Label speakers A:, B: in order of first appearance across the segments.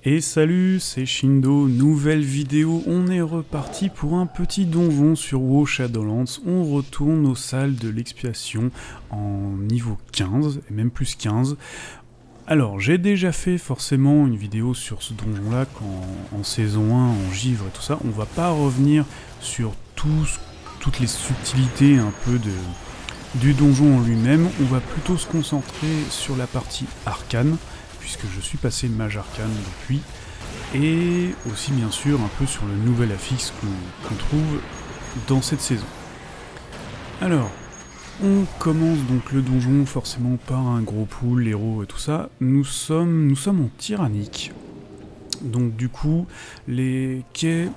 A: Et salut, c'est Shindo, nouvelle vidéo, on est reparti pour un petit donjon sur WoW Shadowlands, on retourne aux salles de l'expiation en niveau 15, et même plus 15. Alors, j'ai déjà fait forcément une vidéo sur ce donjon-là en saison 1, en givre et tout ça, on va pas revenir sur toutes les subtilités un peu du donjon en lui-même, on va plutôt se concentrer sur la partie arcane, puisque je suis passé mage arcane depuis, et aussi bien sûr un peu sur le nouvel affixe qu'on trouve dans cette saison. Alors, on commence donc le donjon forcément par un gros pool, héros et tout ça. Nous sommes en tyrannique. Donc du coup, quels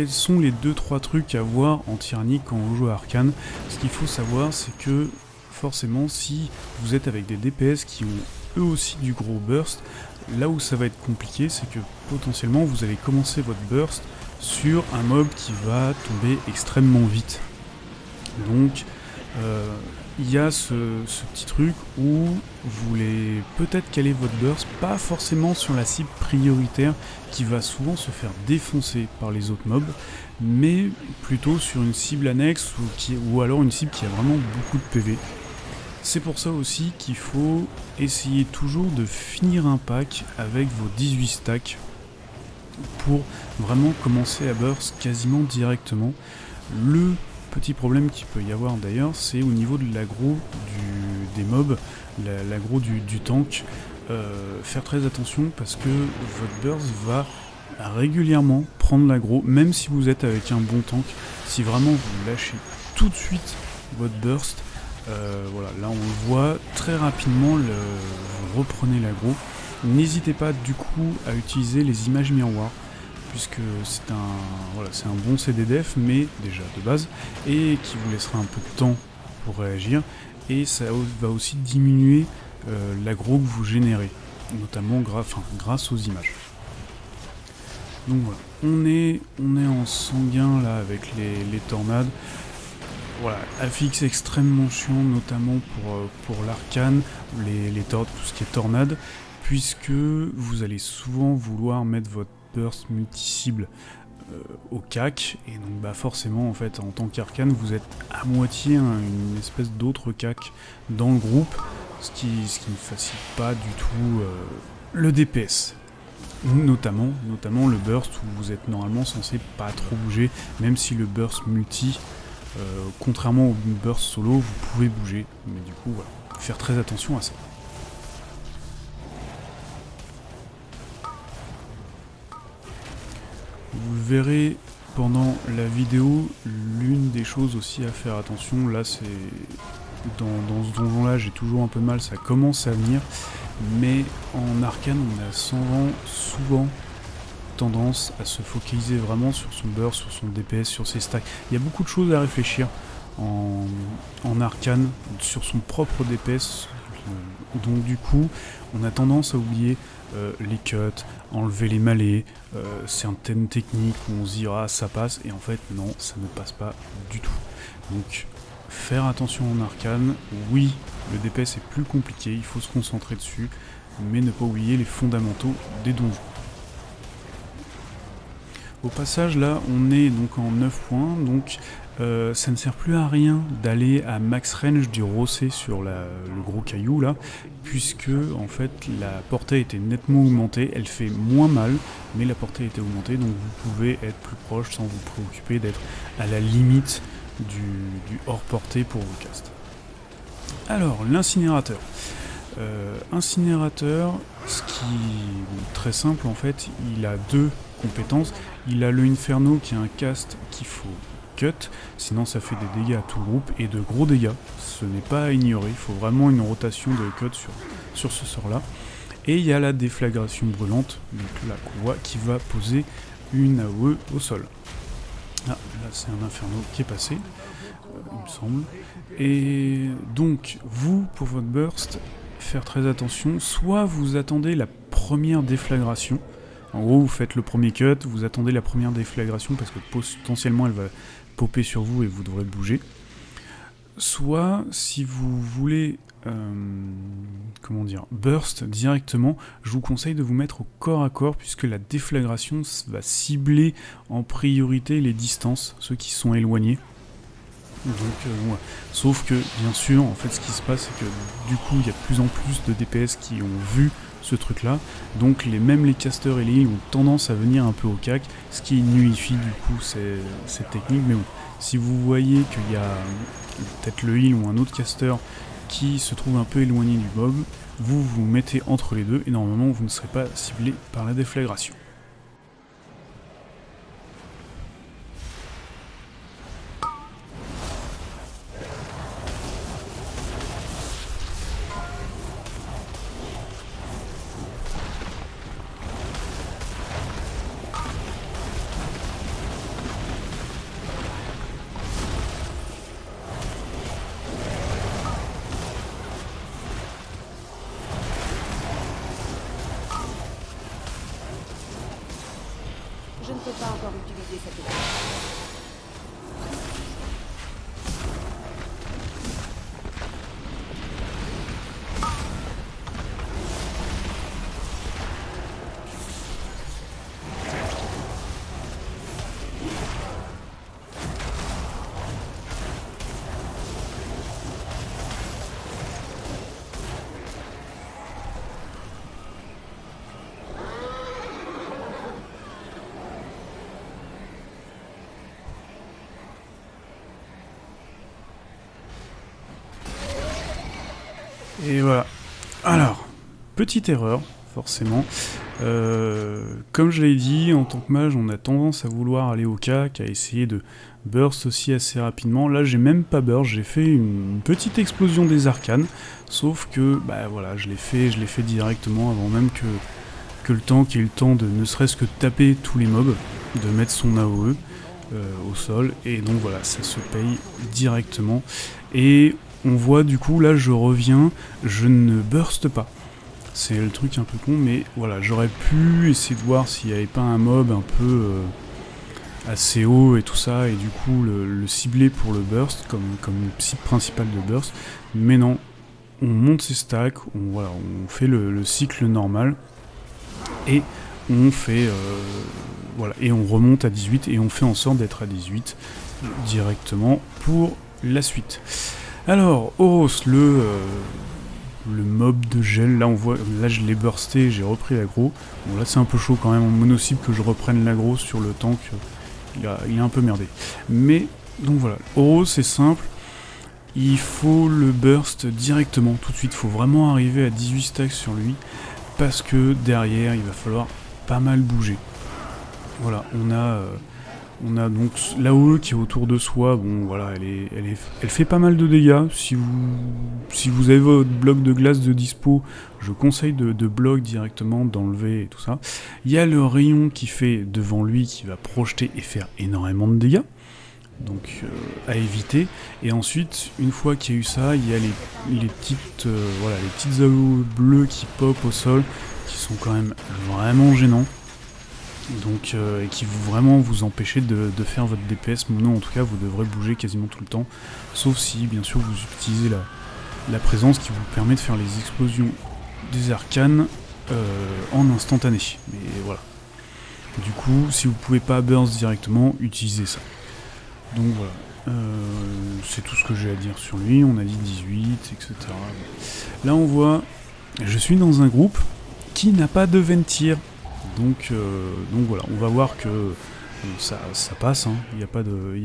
A: sont les 2-3 trucs à voir en tyrannique quand on joue à arcane? Ce qu'il faut savoir, c'est que forcément, si vous êtes avec des DPS qui ont eux aussi du gros burst, là où ça va être compliqué, c'est que potentiellement vous allez commencer votre burst sur un mob qui va tomber extrêmement vite. Donc il y a ce petit truc où vous voulez peut-être caler votre burst, pas forcément sur la cible prioritaire qui va souvent se faire défoncer par les autres mobs, mais plutôt sur une cible annexe ou alors une cible qui a vraiment beaucoup de PV. C'est pour ça aussi qu'il faut essayer toujours de finir un pack avec vos 18 stacks pour vraiment commencer à burst quasiment directement. Le petit problème qu'il peut y avoir d'ailleurs, c'est au niveau de l'aggro des mobs, l'aggro du tank. Faire très attention parce que votre burst va régulièrement prendre l'aggro, même si vous êtes avec un bon tank. Si vraiment vous lâchez tout de suite votre burst, voilà, là on le voit très rapidement, vous reprenez l'aggro. N'hésitez pas du coup à utiliser les images miroirs, puisque c'est un bon CD-def, mais déjà de base, et qui vous laissera un peu de temps pour réagir, et ça va aussi diminuer l'aggro que vous générez, notamment grâce aux images. Donc voilà, on est en sanguin là avec les tornades. Voilà, affixe extrêmement chiant, notamment pour l'arcane, tout ce qui est tornade, puisque vous allez souvent vouloir mettre votre burst multi-cible au cac, et donc bah forcément en fait en tant qu'arcane vous êtes à moitié une espèce d'autre cac dans le groupe, ce qui ne facilite pas du tout le DPS. Notamment le burst où vous êtes normalement censé pas trop bouger, même si le burst multi, contrairement au burst solo, vous pouvez bouger, mais du coup voilà, faire très attention à ça. Vous verrez pendant la vidéo, l'une des choses aussi à faire attention, là c'est dans ce donjon là j'ai toujours un peu de mal, ça commence à venir, mais en arcane on a souvent tendance à se focaliser vraiment sur son burst, sur son DPS, sur ses stacks. Il y a beaucoup de choses à réfléchir en arcane, sur son propre DPS, donc du coup on a tendance à oublier les cuts, enlever les malais, certaines techniques où on se dira ça passe, et en fait non, ça ne passe pas du tout. Donc faire attention en arcane, oui, le DPS est plus compliqué, il faut se concentrer dessus, mais ne pas oublier les fondamentaux des donjons. Au passage là, on est donc en 9 points, donc ça ne sert plus à rien d'aller à max range du rossé sur le gros caillou là, puisque en fait la portée a été nettement augmentée, elle fait moins mal, mais la portée a été augmentée, donc vous pouvez être plus proche sans vous préoccuper d'être à la limite du hors portée pour vos castes. Alors, l'incinérateur. Incinérateur, ce qui est très simple en fait, il a deux compétences. Il a le Inferno qui est un cast qu'il faut cut, sinon ça fait des dégâts à tout groupe, et de gros dégâts, ce n'est pas à ignorer, il faut vraiment une rotation de cut sur ce sort là. Et il y a la déflagration brûlante, donc là qu'on voit, qui va poser une AOE au sol. Ah, là c'est un Inferno qui est passé, il me semble. Et donc vous, pour votre burst, faire très attention, soit vous attendez la première déflagration, en gros vous faites le premier cut, vous attendez la première déflagration parce que potentiellement elle va popper sur vous et vous devrez bouger, soit si vous voulez comment dire, burst directement, je vous conseille de vous mettre au corps à corps puisque la déflagration va cibler en priorité les distances, ceux qui sont éloignés. Donc ouais. Sauf que bien sûr en fait ce qui se passe c'est que du coup il y a de plus en plus de DPS qui ont vu ce truc là, donc même les casters et les heals ont tendance à venir un peu au cac, ce qui nullifie du coup cette technique. Mais bon, si vous voyez qu'il y a peut-être le heal ou un autre caster qui se trouve un peu éloigné du mob, vous vous mettez entre les deux et normalement vous ne serez pas ciblé par la déflagration.
B: Je ne peux pas encore utiliser cette équipe.
A: Et voilà. Alors, petite erreur, forcément. Comme je l'ai dit, en tant que mage, on a tendance à vouloir aller au cac, à essayer de burst aussi assez rapidement. Là, j'ai même pas burst, j'ai fait une petite explosion des arcanes, sauf que, bah voilà, je l'ai fait directement avant même que le tank ait eu le temps de ne serait-ce que taper tous les mobs, de mettre son AOE au sol, et donc voilà, ça se paye directement. Et on voit du coup, là je reviens, je ne burst pas. C'est le truc un peu con, mais voilà, j'aurais pu essayer de voir s'il n'y avait pas un mob un peu assez haut et tout ça, et du coup le cibler pour le burst, comme cible principale de burst, mais non, on monte ses stacks, on fait le cycle normal, et on fait, voilà, et on remonte à 18, et on fait en sorte d'être à 18 directement pour la suite. Alors, Oros, le mob de gel, là on voit, là je l'ai bursté, j'ai repris l'aggro. Bon là c'est un peu chaud quand même en mono-cible que je reprenne l'aggro sur le tank, il est un peu merdé. Mais, donc voilà, Oros c'est simple, il faut le burst directement, tout de suite, il faut vraiment arriver à 18 stacks sur lui, parce que derrière il va falloir pas mal bouger. Voilà, on a donc l'AOE qui est autour de soi, bon voilà, elle fait pas mal de dégâts. Si vous avez votre bloc de glace de dispo, je conseille de bloc directement, d'enlever et tout ça. Il y a le rayon qui fait devant lui, qui va projeter et faire énormément de dégâts, donc à éviter. Et ensuite, une fois qu'il y a eu ça, il y a les petites AOE bleues qui pop au sol, qui sont quand même vraiment gênants. Donc, et qui vraiment vous empêcher de faire votre DPS mono. En tout cas, vous devrez bouger quasiment tout le temps, sauf si bien sûr vous utilisez la présence qui vous permet de faire les explosions des arcanes en instantané. Mais voilà. Du coup, si vous pouvez pas burst directement, utilisez ça. Donc voilà. C'est tout ce que j'ai à dire sur lui. On a dit 18, etc. Là, on voit, je suis dans un groupe qui n'a pas de Ventir. Donc voilà, on va voir que ça passe, hein, il n'y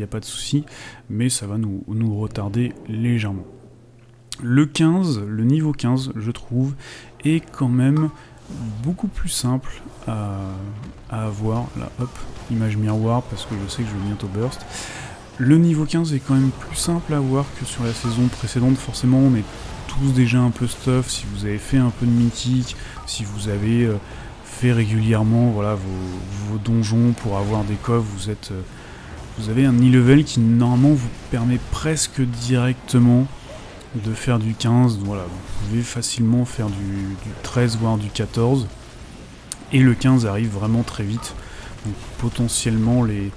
A: a pas de souci, mais ça va nous retarder légèrement. Le niveau 15, je trouve, est quand même beaucoup plus simple à avoir. Là, hop, image miroir, parce que je sais que je vais bientôt burst. Le niveau 15 est quand même plus simple à avoir que sur la saison précédente. Forcément, on est tous déjà un peu stuff. Si vous avez fait un peu de mythique, si vous avez fait régulièrement, voilà, vos donjons pour avoir des coffres, vous avez un e-level qui normalement vous permet presque directement de faire du 15. Voilà, vous pouvez facilement faire du 13 voire du 14, et le 15 arrive vraiment très vite. Donc potentiellement les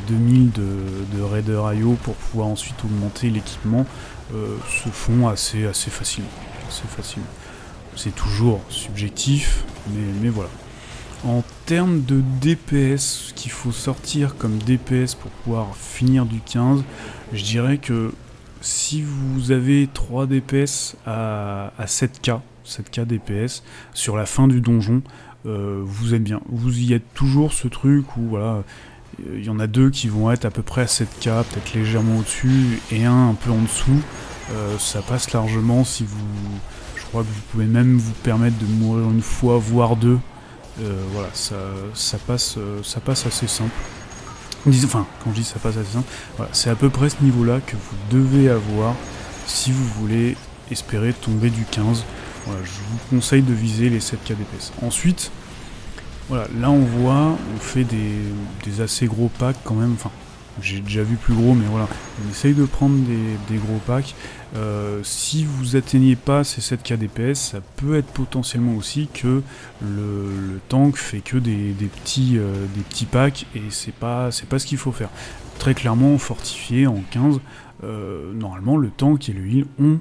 A: 2000 de Raider IO pour pouvoir ensuite augmenter l'équipement se font assez facilement. assez facilement. C'est toujours subjectif, mais voilà. En termes de DPS, ce qu'il faut sortir comme DPS pour pouvoir finir du 15, je dirais que si vous avez 3 DPS à 7k DPS sur la fin du donjon, vous êtes bien. Vous y êtes toujours ce truc où voilà, il y en a 2 qui vont être à peu près à 7k, peut-être légèrement au-dessus, et un peu en dessous. Ça passe largement si vous... Je crois que vous pouvez même vous permettre de mourir une fois, voire 2. Voilà, ça passe assez simple. Enfin, quand je dis ça passe assez simple, voilà, c'est à peu près ce niveau-là que vous devez avoir si vous voulez espérer tomber du 15. Voilà, je vous conseille de viser les 7k DPS. Ensuite, voilà, là on voit, on fait des assez gros packs quand même, enfin, j'ai déjà vu plus gros, mais voilà, on essaye de prendre des gros packs. Si vous atteignez pas ces 7k DPS, ça peut être potentiellement aussi que le tank fait que des petits packs, et c'est pas ce qu'il faut faire. Très clairement, fortifié en 15, normalement le tank et le heal ont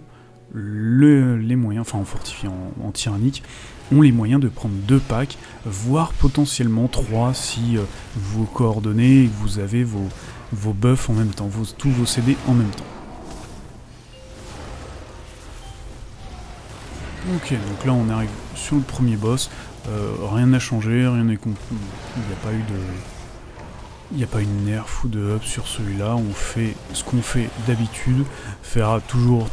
A: les moyens, enfin en fortifié, en tyrannique, ont les moyens de prendre 2 packs, voire potentiellement 3 si vous coordonnez et que vous avez vos buffs en même temps, tous vos CD en même temps. Ok, donc là on arrive sur le premier boss, rien n'a changé, rien n'est compris, il n'y a pas eu de nerf ou de up sur celui-là, on fait ce qu'on fait d'habitude, fera toujours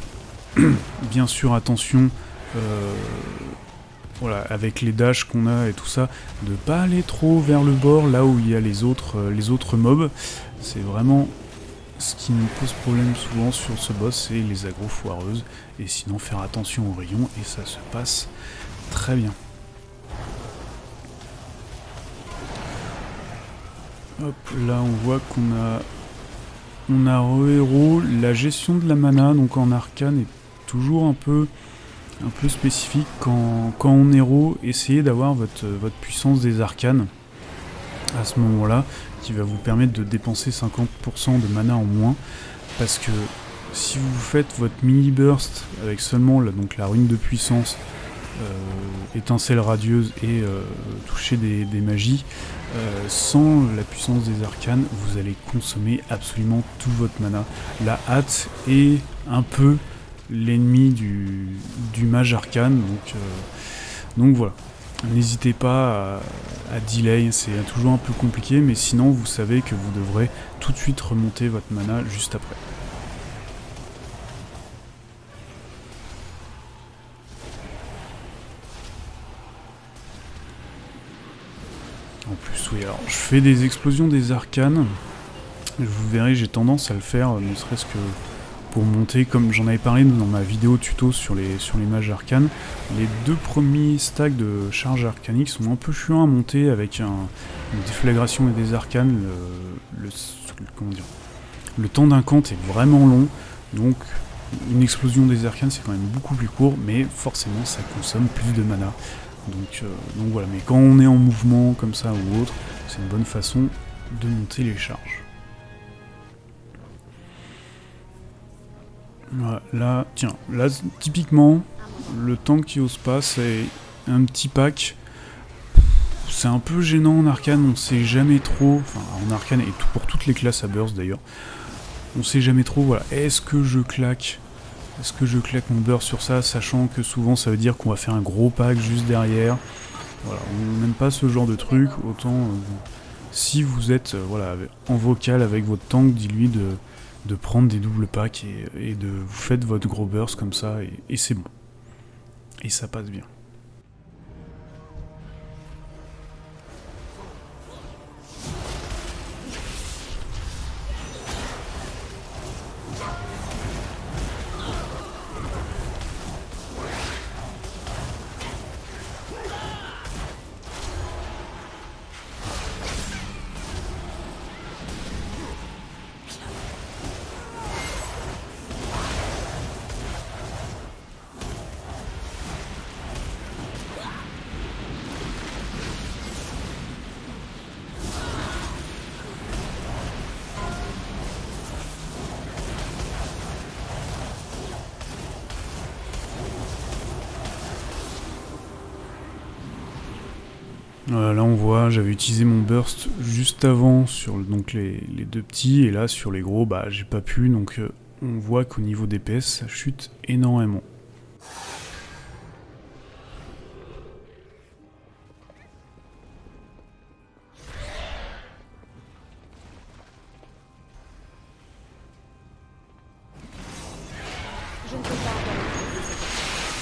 A: bien sûr attention, voilà, avec les dashs qu'on a et tout ça, de pas aller trop vers le bord, là où il y a les autres mobs. C'est vraiment ce qui nous pose problème souvent sur ce boss, c'est les agros foireuses, et sinon faire attention aux rayons, et ça se passe très bien. Hop, là on voit qu'on a re-héros, la gestion de la mana, donc en arcane, est toujours un peu spécifique quand on héros, essayez d'avoir votre puissance des arcanes à ce moment-là, qui va vous permettre de dépenser 50% de mana en moins, parce que si vous faites votre mini burst avec seulement donc la rune de puissance, étincelle radieuse et toucher des magies, sans la puissance des arcanes, vous allez consommer absolument tout votre mana. La hâte est un peu l'ennemi du mage arcane, donc voilà. N'hésitez pas à delay, c'est toujours un peu compliqué, mais sinon vous savez que vous devrez tout de suite remonter votre mana juste après. En plus, oui, alors je fais des explosions des arcanes, vous verrez, j'ai tendance à le faire, ne serait-ce que pour monter, comme j'en avais parlé dans ma vidéo tuto sur les mages arcanes. Les 2 premiers stacks de charge arcanique sont un peu chiants à monter avec une déflagration et des arcanes. Comment dire, le temps d'incante est vraiment long, donc une explosion des arcanes c'est quand même beaucoup plus court, mais forcément ça consomme plus de mana. Donc voilà, mais quand on est en mouvement comme ça ou autre, c'est une bonne façon de monter les charges. Voilà, là, tiens, là, typiquement, le tank qui ose pas, c'est un petit pack. C'est un peu gênant en arcane, on sait jamais trop, enfin en arcane et pour toutes les classes à burst d'ailleurs, on sait jamais trop, voilà, est-ce que je claque mon burst sur ça, sachant que souvent ça veut dire qu'on va faire un gros pack juste derrière. Voilà, on n'aime pas ce genre de truc, autant si vous êtes voilà, en vocal avec votre tank, dis-lui de prendre des doubles packs et de vous faites votre gros burst comme ça et c'est bon. Et ça passe bien. Voilà, là on voit, j'avais utilisé mon burst juste avant sur donc les deux petits, et là sur les gros, bah j'ai pas pu, donc on voit qu'au niveau DPS ça chute énormément.
B: Je ne peux pas encore utiliser cette attaque.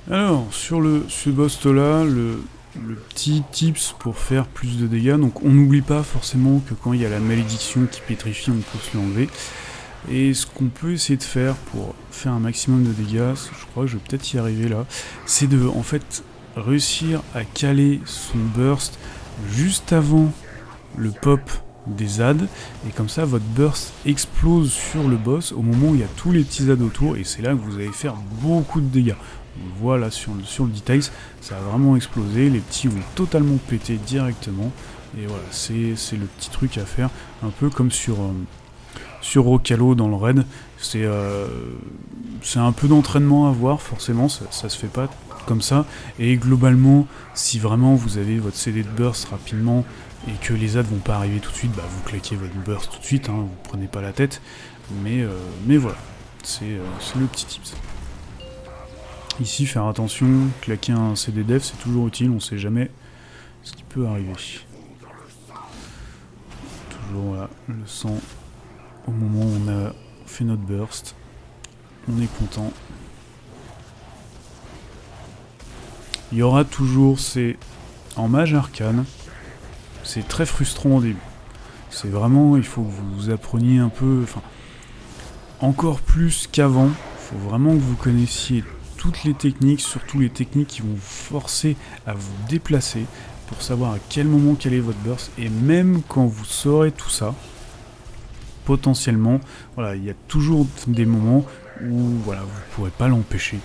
A: Alors, sur ce boss là, le petit tips pour faire plus de dégâts, donc on n'oublie pas forcément que quand il y a la malédiction qui pétrifie, on peut se l'enlever. Et ce qu'on peut essayer de faire pour faire un maximum de dégâts, je crois que je vais peut-être y arriver là, c'est de en fait réussir à caler son burst juste avant le pop des ZAD, et comme ça votre burst explose sur le boss au moment où il y a tous les petits ZAD autour, et c'est là que vous allez faire beaucoup de dégâts. Voilà, sur le details, ça a vraiment explosé, les petits vont totalement péter directement, et voilà, c'est le petit truc à faire, un peu comme sur Rocalo dans le raid, c'est un peu d'entraînement à avoir, forcément, ça se fait pas comme ça, et globalement, si vraiment vous avez votre CD de burst rapidement, et que les ZAD vont pas arriver tout de suite, bah vous claquez votre burst tout de suite, hein, vous prenez pas la tête, mais voilà, c'est le petit tips. Ici, faire attention, claquer un CD def, c'est toujours utile, on sait jamais ce qui peut arriver. Toujours, voilà, le sang au moment où on a fait notre burst. On est content. Il y aura toujours en mage arcane, c'est très frustrant au début. C'est vraiment, il faut que vous appreniez un peu, enfin, encore plus qu'avant, il faut vraiment que vous connaissiez toutes les techniques, surtout les techniques qui vont vous forcer à vous déplacer pour savoir à quel moment quel est votre burst, et même quand vous saurez tout ça, potentiellement, voilà, il y a toujours des moments où voilà, vous ne pourrez pas l'empêcher,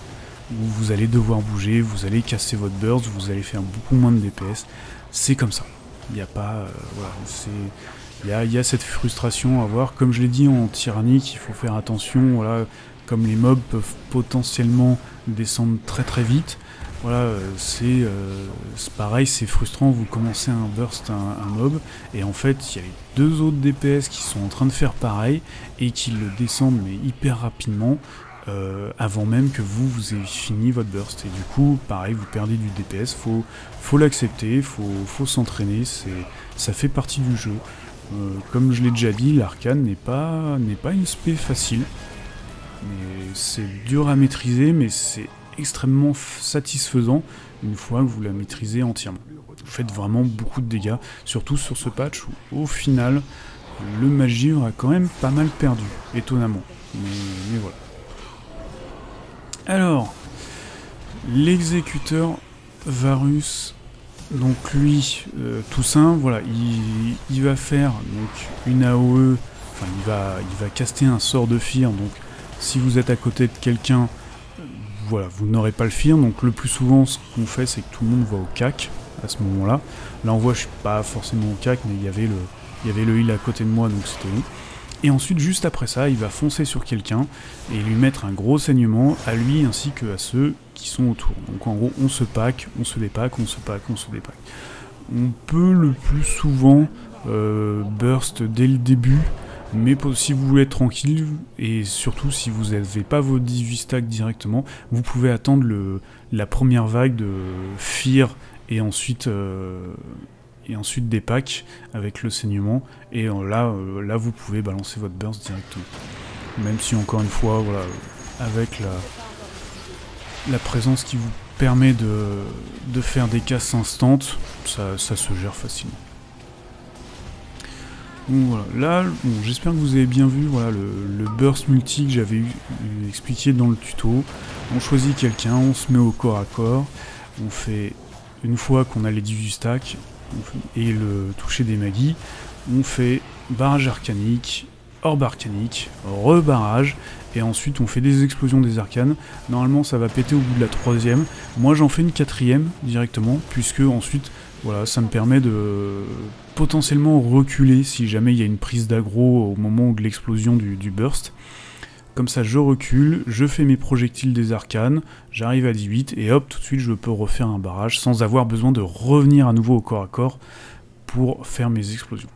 A: où vous allez devoir bouger, vous allez casser votre burst, vous allez faire beaucoup moins de DPS, c'est comme ça. Il n'y a pas, voilà, il y a cette frustration à avoir, comme je l'ai dit en tyrannique, il faut faire attention, voilà, comme les mobs peuvent potentiellement descendre très très vite, voilà, c'est pareil, c'est frustrant, vous commencez un burst, un mob, et en fait il y a les deux autres DPS qui sont en train de faire pareil, et qui le descendent mais hyper rapidement, avant même que vous ayez fini votre burst, et du coup, pareil, vous perdez du DPS, faut l'accepter, faut s'entraîner, ça fait partie du jeu. Comme je l'ai déjà dit, l'arcane n'est pas une spé facile, c'est dur à maîtriser, mais c'est extrêmement satisfaisant une fois que vous la maîtrisez entièrement. Vous faites vraiment beaucoup de dégâts, surtout sur ce patch où au final le Magivre a quand même pas mal perdu, étonnamment. Mais voilà. Alors, l'exécuteur Varus, donc lui, Toussaint, voilà, il va faire donc une AOE, enfin il va caster un sort de fear, donc si vous êtes à côté de quelqu'un, voilà, vous n'aurez pas le fear, donc le plus souvent ce qu'on fait c'est que tout le monde va au cac à ce moment-là. Là on voit je suis pas forcément au cac, mais il y avait le heal à côté de moi, donc c'était bon. Et ensuite juste après ça, il va foncer sur quelqu'un et lui mettre un gros saignement à lui ainsi que à ceux qui sont autour. Donc en gros on se pack, on se dépack, on se pack, on se dépack. On peut le plus souvent burst dès le début, mais si vous voulez être tranquille, et surtout si vous n'avez pas vos 18 stacks directement, vous pouvez attendre la première vague de fear et ensuite des packs avec le saignement, et là vous pouvez balancer votre burst directement. Même si encore une fois, voilà, avec la présence qui vous permet de faire des casses instantes, ça se gère facilement. Donc voilà, là, bon, j'espère que vous avez bien vu voilà, le burst multi que j'avais expliqué dans le tuto. On choisit quelqu'un, on se met au corps à corps, on fait, une fois qu'on a les 18 stacks et le toucher des magies, on fait barrage arcanique, orbe arcanique, rebarrage, et ensuite on fait des explosions des arcanes. Normalement ça va péter au bout de la 3e, moi j'en fais une 4e directement, puisque ensuite voilà, ça me permet de potentiellement reculer si jamais il y a une prise d'aggro au moment de l'explosion du burst. Comme ça je recule, je fais mes projectiles des arcanes, j'arrive à 18 et hop, tout de suite je peux refaire un barrage sans avoir besoin de revenir à nouveau au corps à corps pour faire mes explosions.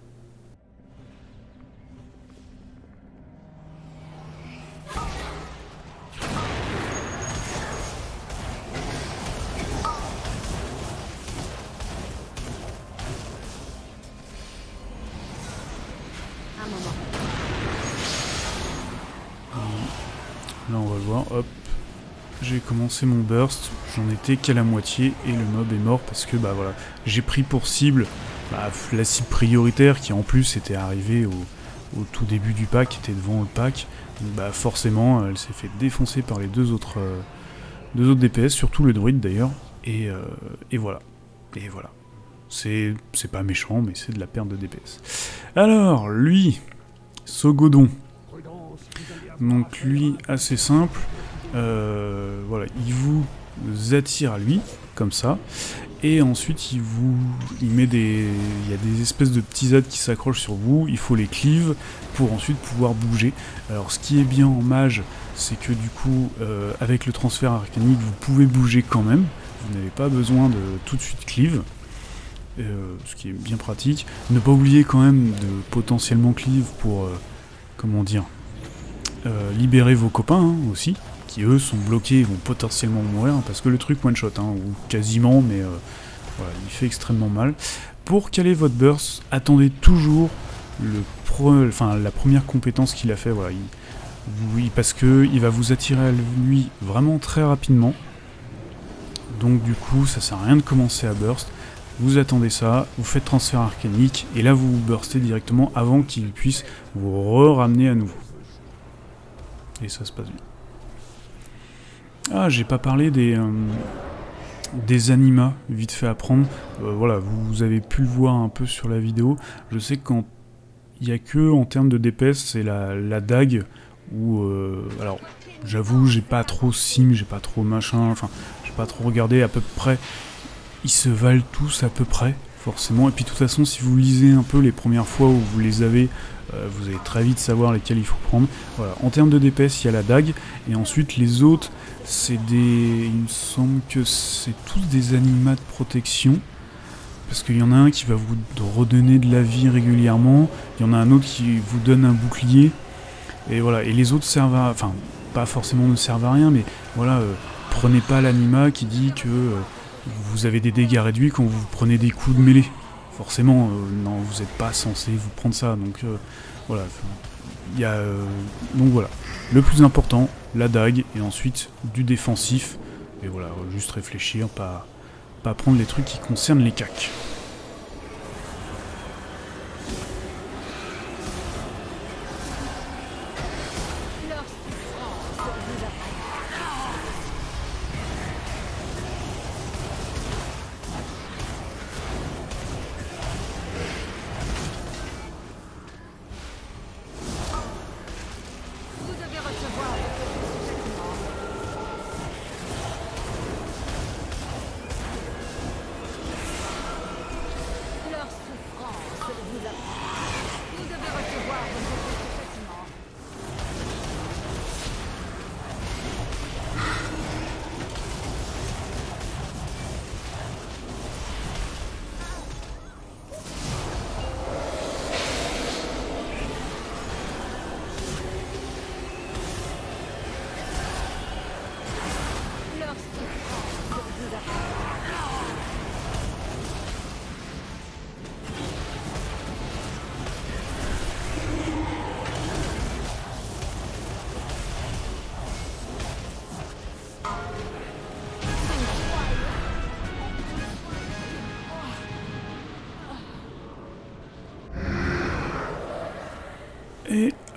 A: Là on va voir, hop, j'ai commencé mon burst, j'en étais qu'à la moitié et le mob est mort parce que bah voilà, j'ai pris pour cible la cible prioritaire qui en plus était arrivée au tout début du pack, qui était devant le pack, donc bah forcément elle s'est fait défoncer par les deux autres DPS, surtout le druide d'ailleurs, et voilà, et voilà. C'est pas méchant mais c'est de la perte de DPS. Alors lui, Sogodon. Donc lui, assez simple, voilà, il vous attire à lui, comme ça, et ensuite il y a des espèces de petits ZAD qui s'accrochent sur vous, il faut les cleave pour ensuite pouvoir bouger. Alors ce qui est bien en mage, c'est que du coup, avec le transfert arcanique, vous pouvez bouger quand même, vous n'avez pas besoin de tout de suite cleave. Ce qui est bien pratique. Ne pas oublier quand même de potentiellement cleave pour, comment dire, libérer vos copains hein, aussi, qui eux sont bloqués et vont potentiellement mourir, hein, parce que le truc one shot, hein, ou quasiment, mais voilà, il fait extrêmement mal. Pour caler votre burst, attendez toujours la première compétence qu'il a fait, voilà, parce que il va vous attirer à lui vraiment très rapidement, donc du coup ça sert à rien de commencer à burst. Vous attendez ça, vous faites transfert arcanique, et là vous burstez directement avant qu'il puisse vous ramener à nouveau. Et ça se passe bien. Ah, j'ai pas parlé des animas vite fait à prendre. Voilà, vous avez pu le voir un peu sur la vidéo. Je sais que quand il n'y a que en termes de DPS, c'est la dague où... alors, j'avoue, j'ai pas trop sim, j'ai pas trop machin, enfin, j'ai pas trop regardé à peu près. Ils se valent tous à peu près, forcément. Et puis de toute façon, si vous lisez un peu les premières fois où vous les avez... vous allez très vite savoir lesquels il faut prendre. Voilà. En termes de DPS, il y a la dague, et ensuite les autres, c'est des... Il me semble que c'est tous des animats de protection, parce qu'il y en a un qui va vous redonner de la vie régulièrement, il y en a un autre qui vous donne un bouclier, et voilà. Et les autres servent à... Enfin, pas forcément ne servent à rien, mais voilà, prenez pas l'anima qui dit que vous avez des dégâts réduits quand vous prenez des coups de mêlée. Forcément, non, vous n'êtes pas censé vous prendre ça, donc voilà. Il y a, donc voilà, le plus important, la dague, et ensuite du défensif, et voilà, juste réfléchir, pas prendre les trucs qui concernent les cacs.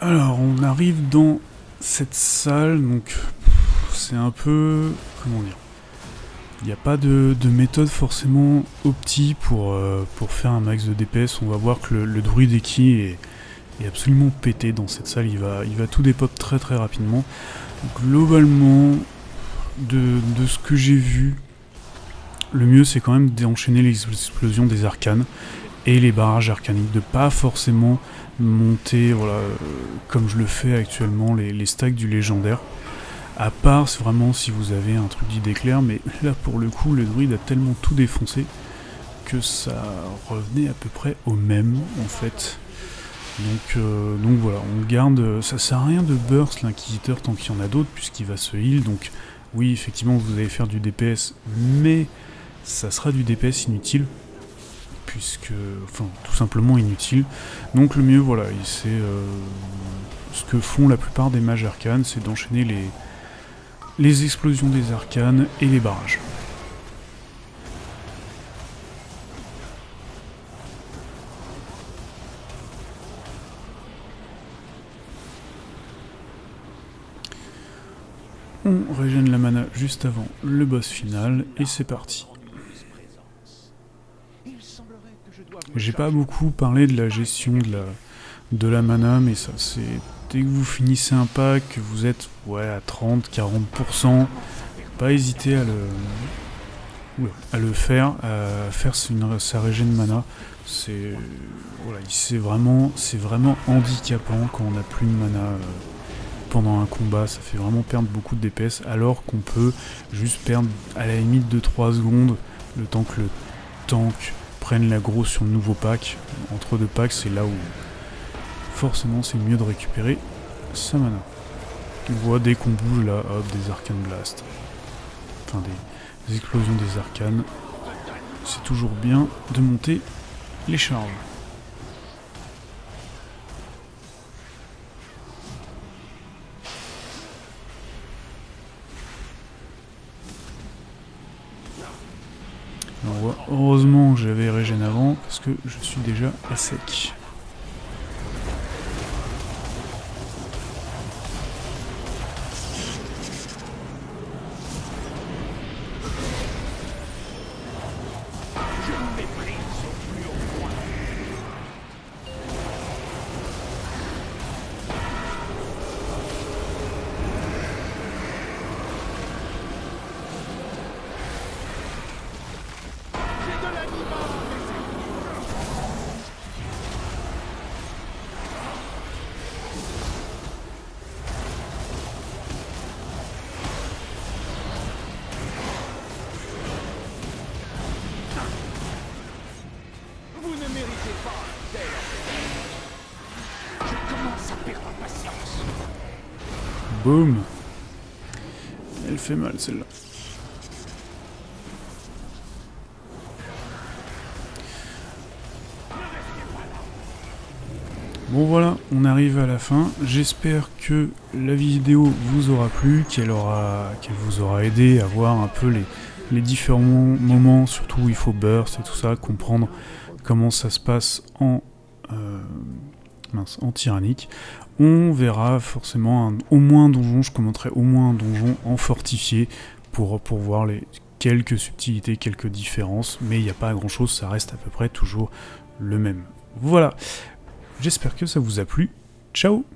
A: Alors, on arrive dans cette salle, donc c'est un peu... comment dire? Il n'y a pas de méthode forcément opti pour faire un max de DPS. On va voir que le druide Eki est absolument pété dans cette salle. Il va tout dépop très très rapidement. Globalement, de ce que j'ai vu, le mieux c'est quand même d'enchaîner l'explosion des arcanes et les barrages arcaniques, de pas forcément monter, voilà, comme je le fais actuellement, les stacks du légendaire. À part vraiment si vous avez un truc d'idée claire, mais là pour le coup le druide a tellement tout défoncé que ça revenait à peu près au même en fait. Donc voilà, on garde, ça sert à rien de burst l'inquisiteur tant qu'il y en a d'autres puisqu'il va se heal, donc oui effectivement vous allez faire du DPS, mais ça sera du DPS inutile, puisque, enfin tout simplement inutile, donc le mieux voilà, c'est ce que font la plupart des mages arcanes, c'est d'enchaîner les explosions des arcanes et les barrages. On régène la mana juste avant le boss final et c'est parti. J'ai pas beaucoup parlé de la gestion de la mana, mais ça c'est dès que vous finissez un pack, que vous êtes à 30-40%, pas hésiter à le faire, à faire sa régène mana. C'est voilà, c'est vraiment handicapant quand on n'a plus de mana pendant un combat, ça fait vraiment perdre beaucoup de DPS, alors qu'on peut juste perdre à la limite de 3 secondes, le temps que le tank prenne l'aggro sur le nouveau pack. Entre deux packs, c'est là où forcément c'est mieux de récupérer sa mana. On voit dès qu'on bouge là, hop, des arcane blast. Enfin des explosions des arcanes. C'est toujours bien de monter les charges. On voit heureusement que j'avais régène avant parce que je suis déjà à sec. Boum. Elle fait mal celle-là. Bon voilà, on arrive à la fin. J'espère que la vidéo vous aura plu, qu'elle vous aura aidé à voir un peu les différents moments, surtout où il faut burst et tout ça, comprendre comment ça se passe en tyrannique. On verra forcément au moins un donjon, je commenterai au moins un donjon en fortifié pour voir les quelques subtilités, quelques différences, mais il n'y a pas grand chose, ça reste à peu près toujours le même. Voilà, j'espère que ça vous a plu, ciao!